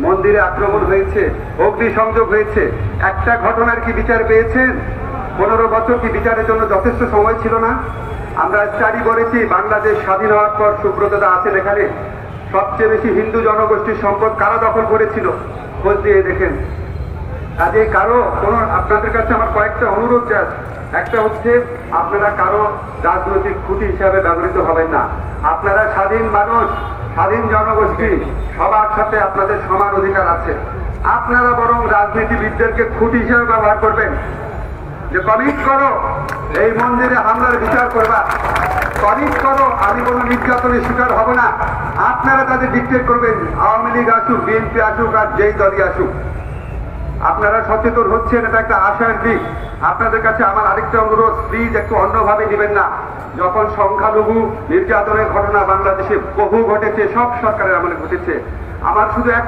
মন্দিরে আক্রমণ হয়েছে, অগ্নিসংযোগ হয়েছে, একটা ঘটনার কি বিচার পেয়েছেন? 15 বছর কি বিচারের জন্য যথেষ্ট সময় ছিল না? আমরা স্টাডি করেছি, বাংলাদেশ স্বাধীন হওয়ার পর সুব্রতদা আছেন এখানে, সবচেয়ে বেশি হিন্দু জনগোষ্ঠীর সম্পদ কারা দখল করেছিল? খোঁজ দিয়ে দেখেন। কাজে কারো কোনো, আপনাদের কাছে আমার কয়েকটা অনুরোধ আছে। একটা হচ্ছে, আপনারা কারো রাজনৈতিক খুঁটি হিসাবে ব্যবহৃত হবেন না। আপনারা স্বাধীন মানুষ, স্বাধীন জনগোষ্ঠী, সবার সাথে আপনাদের সমান অধিকার আছে। আপনারা বরং রাজনীতিবিদদেরকে খুঁটি হিসাবে ব্যবহার করবেন, যে কমিট করো এই মন্দিরে হামলার বিচার করবা, কমিট করো আমি কোনো নির্যাতনের শিকার হব না। আপনারা তাদের ডিক্টেট করবেন, আওয়ামী লীগ আসুক, বিএনপি আসুক, আর যেই দলই আসুক। আপনারা সচেতন হচ্ছেন, এটা একটা আশার দিক। আপনাদের কাছে আমার আরেকটা অনুরোধ, প্লিজ একটু অন্যভাবে দিবেন না। যখন সংখ্যালঘু নির্যাতনের ঘটনা বাংলাদেশে বহু ঘটেছে, সব সরকারের আমলে ঘটেছে, আমার শুধু এক